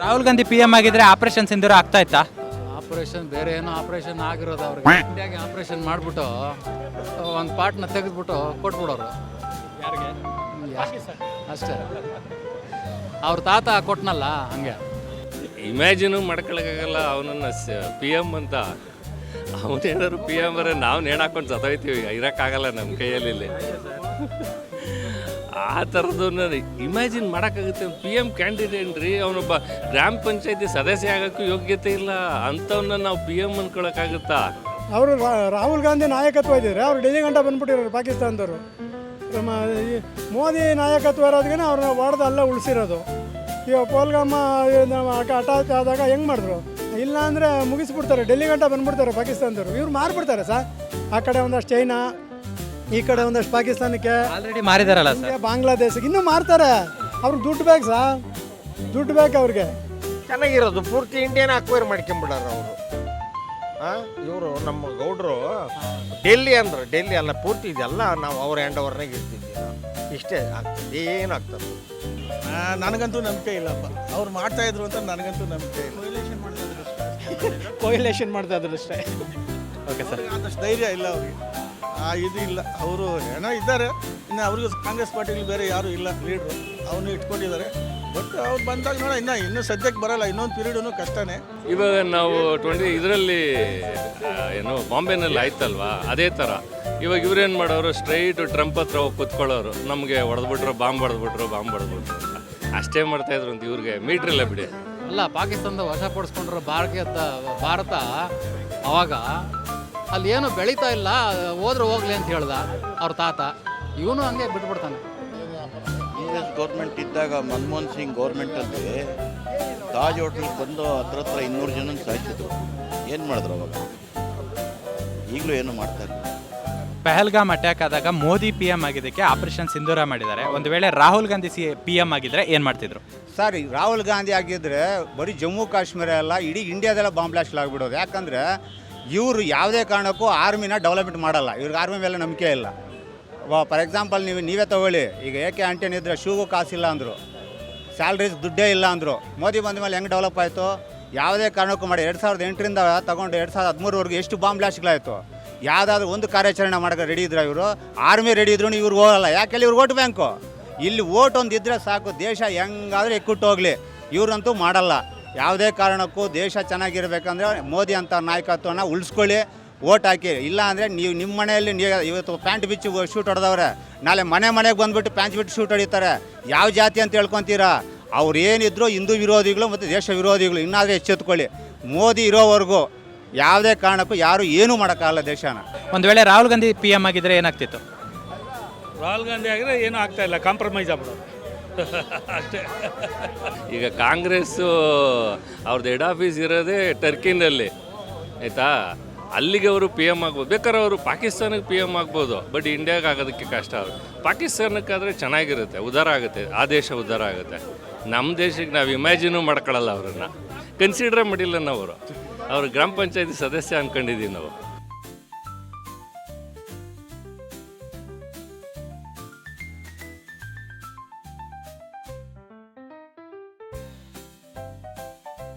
Rahul Gandhi P M ಆಗಿದ್ರೆ operation ಸಿಂಧೂರ ಆಗ್ತಾ ಇತ್ತಾ? ಆಪರೇಷನ್ ಬೇರೆ ಏನೋ ಆಪರೇಷನ್ ಆಗಿರೋದು ಅವ್ರಿಗೆ ಇಂಡಿಯಾಗೆ ಆಪರೇಷನ್ ಮಾಡಿಬಿಟ್ಟು ಒಂದು ಪಾರ್ಟ್ನ ತೆಗೆದ್ಬಿಟ್ಟು ಕೊಟ್ಬಿಡೋರು ಅಷ್ಟೇ. ಅವ್ರ ತಾತ ಕೊಟ್ನಲ್ಲ ಹಂಗೆ. ಇಮ್ಯಾಜಿನು ಮಾಡ್ಕೊಳಕ್ಕಾಗಲ್ಲ ಅವನನ್ನು ಪಿ ಎಮ್ ಅಂತ. ಅವನೇನಾದ್ರು ಪಿ ಎಮ್ ಬರೋ ನಾವು ನೇಣಾಕೊಂಡು ಸತ್ತೋಯ್ತೀವಿ, ಇರೋಕ್ಕಾಗಲ್ಲ ನಮ್ಮ ಕೈಯಲ್ಲಿ. ಆ ಥರದನ್ನ ಇಮ್ಯಾಜಿನ್ ಮಾಡೋಕ್ಕಾಗುತ್ತೆ. ಪಿ ಎಮ್ ಕ್ಯಾಂಡಿಡೇಟ್ ರೀ, ಅವನೊಬ್ಬ ಗ್ರಾಮ ಪಂಚಾಯತಿ ಸದಸ್ಯ ಆಗೋಕ್ಕೂ ಯೋಗ್ಯತೆ ಇಲ್ಲ ಅಂಥವನ್ನ ನಾವು ಪಿ ಎಮ್ ಅಂದ್ಕೊಳಕ್ಕಾಗುತ್ತಾ? ಅವರು ರಾಹುಲ್ ಗಾಂಧಿ ನಾಯಕತ್ವ ಇದ್ದರೆ ಅವ್ರು ಡೆಲ್ಲಿ ಗಂಟ ಬಂದ್ಬಿಟ್ಟಿರೋರು ಪಾಕಿಸ್ತಾನದವರು. ಈ ಮೋದಿ ನಾಯಕತ್ವ ಇರೋದಕ್ಕೆ ಅವ್ರನ್ನ ಹೊಡೆದು ಅಲ್ಲೇ ಉಳಿಸಿರೋದು. ಇವಾಗ ಪೋಲ್ಗಮ್ಮ ಅಟ್ಯಾಕ್ ಆದಾಗ ಹೆಂಗೆ ಮಾಡಿದ್ರು? ಇಲ್ಲ ಅಂದರೆ ಮುಗಿಸ್ಬಿಡ್ತಾರೆ, ಡೆಲ್ಲಿ ಗಂಟ ಬಂದ್ಬಿಡ್ತಾರೆ ಪಾಕಿಸ್ತಾನದವರು. ಇವ್ರು ಮಾರ್ಬಿಡ್ತಾರೆ ಸರ್. ಆ ಕಡೆ ಒಂದಷ್ಟು ಚೈನಾ, ಈ ಕಡೆ ಒಂದಷ್ಟು ಪಾಕಿಸ್ತಾನಕ್ಕೆ, ಆಲ್ರೆಡಿ ಮಾರಿದಾರಲ್ಲ ಸರ್. ಬಾಂಗ್ಲಾದೇಶಕ್ಕೆ ಇನ್ನೂ ಮಾರ್ತಾರೆ. ಅವ್ರಿಗೆ ದುಡ್ಡು ಬೇಕು ಸರ್, ದುಡ್ಡು ಬೇಕು ಅವ್ರಿಗೆ. ಚೆನ್ನಾಗಿರೋದು ಪೂರ್ತಿ ಇಂಡಿಯಾನ ಅಕ್ವೈರ್ ಮಾಡ್ಕೊಂಬಿಡಾರ ಅವರು. ಇವರು ನಮ್ಮ ಗೌಡ್ರು ಡೆಲ್ಲಿ ಅಂದ್ರೆ ಡೆಲ್ಲಿ ಅಲ್ಲ, ಪೂರ್ತಿ ಇದೆಲ್ಲ ನಾವು ಅವ್ರ ಹ್ಯಾಂಡ್ ಓವರ್ನಾಗ ಇರ್ತಿದ್ವಿ. ಇಷ್ಟೇ ಆಗ್ತದೆ, ಏನಾಗ್ತದೆ ನನಗಂತೂ ನಂಬಿಕೆ ಇಲ್ಲಪ್ಪ. ಅವ್ರು ಮಾಡ್ತಾ ಇದ್ರು ಅಂತ ನನಗಂತೂ ನಂಬಿಕೆ ಇಲ್ಲ. ಕೊಯ್ಲೇಷನ್ ಮಾಡ್ತಾ ಇದ್ರು ಅಷ್ಟೇ. Okay sir. ಆದಷ್ಟು ಧೈರ್ಯ ಇಲ್ಲ ಅವ್ರಿಗೆ, ಇದು ಇಲ್ಲ. ಅವರು ಏನೋ ಇದ್ದಾರೆ, ಇನ್ನು ಅವ್ರಿಗೂ ಕಾಂಗ್ರೆಸ್ ಪಾರ್ಟಿಲಿ ಬೇರೆ ಯಾರೂ ಇಲ್ಲ ಲೀಡ್ರು, ಅವನು ಇಟ್ಕೊಂಡಿದ್ದಾರೆ. ಬಟ್ ಅವ್ರು ಬಂದಾಗ ನೋಡ ಇನ್ನೂ ಸದ್ಯಕ್ಕೆ ಬರಲ್ಲ, ಇನ್ನೊಂದು ಪೀರಿಯಡೂ ಕಷ್ಟನೇ. ಇವಾಗ ನಾವು ಇದರಲ್ಲಿ ಏನು ಬಾಂಬೆನಲ್ಲಿ ಆಯ್ತಲ್ವಾ, ಅದೇ ಥರ ಇವಾಗ ಇವ್ರೇನು ಮಾಡೋರು, ಸ್ಟ್ರೈಟ್ ಟ್ರಂಪ್ ಹತ್ರ ಹೋಗಿ ಕೂತ್ಕೊಳ್ಳೋರು, ನಮಗೆ ಹೊಡೆದ್ಬಿಟ್ರು, ಬಾಂಬ್ ಹೊಡೆದ್ಬಿಟ್ರು ಅಷ್ಟೇ ಮಾಡ್ತಾಯಿದ್ರು ಅಂತ. ಇವ್ರಿಗೆ ಮೀಟ್ರಿಲ್ಲ ಬಿಡಿ. ಅಲ್ಲ, ಪಾಕಿಸ್ತಾನದ ವಶಪಡಿಸ್ಕೊಂಡ್ರೆ ಭಾರತ ಅವಾಗ ಅಲ್ಲಿ ಏನು ಬೆಳೀತಾ ಇಲ್ಲ, ಹೋದ್ರೆ ಹೋಗ್ಲಿ ಅಂತ ಹೇಳ್ದ ಅವ್ರ ತಾತ. ಇವನು ಹಂಗೆ ಬಿಟ್ಬಿಡ್ತಾನೆ. ಕಾಂಗ್ರೆಸ್ ಗೌರ್ಮೆಂಟ್ ಇದ್ದಾಗ ಮನಮೋಹನ್ ಸಿಂಗ್ ಗೌರ್ಮೆಂಟಲ್ಲಿ ತಾಜ್ ಹೋಟ್ಲಿಗೆ ಬಂದು ಹತ್ರ 200 ಜನ ಸಾಯಿಸಿದ್ರು. ಏನು ಮಾಡಿದ್ರು ಅವಾಗ? ಈಗಲೂ ಏನು ಮಾಡ್ತಾರೆ. ಪಹಲ್ಗಾಮ್ ಅಟ್ಯಾಕ್ ಆದಾಗ ಮೋದಿ ಪಿ ಎಂ ಆಗಿದ್ದಕ್ಕೆ ಆಪರೇಷನ್ ಸಿಂಧೂರ ಮಾಡಿದ್ದಾರೆ. ಒಂದು ವೇಳೆ ರಾಹುಲ್ ಗಾಂಧಿ ಪಿ ಎಂ ಆಗಿದ್ರೆ ಏನು ಮಾಡ್ತಿದ್ರು? ಸರ್, ರಾಹುಲ್ ಗಾಂಧಿ ಆಗಿದ್ದರೆ ಬರೀ ಜಮ್ಮು ಕಾಶ್ಮೀರ ಎಲ್ಲ ಇಡೀ ಇಂಡಿಯಾದೆಲ್ಲ ಬಾಂಬ್ ಬ್ಲಾಸ್ಟ್ ಆಗಿಬಿಡೋದು. ಯಾಕಂದರೆ ಇವರು ಯಾವುದೇ ಕಾರಣಕ್ಕೂ ಆರ್ಮಿನ ಡೆವಲಪ್ಮೆಂಟ್ ಮಾಡಲ್ಲ. ಇವ್ರಿಗೆ ಆರ್ಮಿ ಮೇಲೆ ನಂಬಿಕೆ ಇಲ್ಲ. ಫಾರ್ ಎಕ್ಸಾಂಪಲ್ ನೀವೇ ತಗೊಳ್ಳಿ, ಈಗ AK ಆಂಟನಿ ಇದ್ದರೆ ಶೂಗೂ ಕಾಸಿಲ್ಲ ಅಂದರು, ಸ್ಯಾಲ್ರೀಸ್ ದುಡ್ಡೇ ಇಲ್ಲ ಅಂದರು. ಮೋದಿ ಬಂದ ಮೇಲೆ ಹೆಂಗೆ ಡೆವಲಪ್ ಆಯಿತು? ಯಾವುದೇ ಕಾರಣಕ್ಕೂ ಮಾಡಿ 2008ರಿಂದ ತಗೊಂಡು 2013ವರೆಗೂ ಎಷ್ಟು ಬಾಂಬ್ ಬ್ಲಾಸ್ಟ್ಗಳಾಯಿತು? ಯಾವುದಾದ್ರೂ ಒಂದು ಕಾರ್ಯಾಚರಣೆ ಮಾಡೋಕ್ಕೆ ರೆಡಿ ಇದ್ರೆ ಇವರು? ಆರ್ಮಿ ರೆಡಿ ಇದ್ರು ಇವ್ರು ಹೋಗಲ್ಲ. ಯಾಕೆಲ್ಲಿ ಇವ್ರು ವೋಟ್ ಬ್ಯಾಂಕು. ಇಲ್ಲಿ ವೋಟ್ ಒಂದು ಇದ್ದರೆ ಸಾಕು, ದೇಶ ಹೆಂಗಾದರೂ ಎಕ್ಕುಟ್ಟು ಹೋಗಲಿ. ಇವ್ರಂತೂ ಮಾಡಲ್ಲ. ಯಾವುದೇ ಕಾರಣಕ್ಕೂ ದೇಶ ಚೆನ್ನಾಗಿರ್ಬೇಕಂದ್ರೆ ಮೋದಿ ಅಂತ ನಾಯಕತ್ವನ ಉಳಿಸ್ಕೊಳ್ಳಿ, ವೋಟ್ ಹಾಕಿ. ಇಲ್ಲ ಅಂದರೆ ನೀವು ನಿಮ್ಮ ಮನೆಯಲ್ಲಿ ಇವತ್ತು ಪ್ಯಾಂಟ್ ಬಿಚ್ಚಿ ಶೂಟ್ ಹೊಡೆದವ್ರೆ, ನಾಳೆ ಮನೆಗೆ ಬಂದುಬಿಟ್ಟು ಪ್ಯಾಂಟ್ ಬಿಟ್ಟು ಶೂಟ್ ಹೊಡಿತಾರೆ. ಯಾವ ಜಾತಿ ಅಂತ ಹೇಳ್ಕೊತೀರಾ? ಅವ್ರು ಏನಿದ್ರು ಹಿಂದೂ ವಿರೋಧಿಗಳು ಮತ್ತು ದೇಶ ವಿರೋಧಿಗಳು. ಇನ್ನಾದರೂ ಎಚ್ಚೆತ್ಕೊಳ್ಳಿ. ಮೋದಿ ಇರೋವರೆಗೂ ಯಾವುದೇ ಕಾರಣಕ್ಕೂ ಯಾರು ಏನೂ ಮಾಡೋಕ್ಕಾಗಲ್ಲ ದೇಶನ. ಒಂದು ವೇಳೆ ರಾಹುಲ್ ಗಾಂಧಿ ಪಿ ಎಂ ಆಗಿದ್ರೆ ಏನಾಗ್ತಿತ್ತು? ರಾಹುಲ್ ಗಾಂಧಿ ಆಗಿದ್ರೆ ಏನೂ ಆಗ್ತಾ ಇಲ್ಲ, ಕಾಂಪ್ರಮೈಸ್ ಆಗ್ಬಿಡೋದು ಅಷ್ಟೇ. ಈಗ ಕಾಂಗ್ರೆಸ್ಸು ಅವ್ರದ್ದು ಹೆಡ್ ಆಫೀಸ್ ಇರೋದೇ ಟರ್ಕಿನಲ್ಲಿ, ಆಯಿತಾ? ಅಲ್ಲಿಗೆ ಅವರು ಪಿ ಎಮ್ ಆಗ್ಬೋದು. ಬೇಕಾದ್ರೆ ಅವರು ಪಾಕಿಸ್ತಾನಕ್ಕೆ ಪಿ ಎಮ್ ಆಗ್ಬೋದು, ಬಟ್ ಇಂಡಿಯಾಗೆ ಆಗೋದಕ್ಕೆ ಕಷ್ಟ. ಅವರು ಪಾಕಿಸ್ತಾನಕ್ಕಾದರೆ ಚೆನ್ನಾಗಿರುತ್ತೆ, ಉದ್ಧಾರ ಆಗುತ್ತೆ, ಆ ದೇಶ ಉದ್ಧಾರ ಆಗುತ್ತೆ. ನಮ್ಮ ದೇಶಕ್ಕೆ ನಾವು ಇಮ್ಯಾಜಿನೂ ಮಾಡ್ಕೊಳ್ಳಲ್ಲ, ಅವರನ್ನು ಕನ್ಸಿಡರೇ ಮಾಡಿಲ್ಲ ನಾವು. ಅವರು ಗ್ರಾಮ ಪಂಚಾಯತಿ ಸದಸ್ಯ ಅಂದ್ಕೊಂಡಿದ್ದೀವಿ ನಾವು.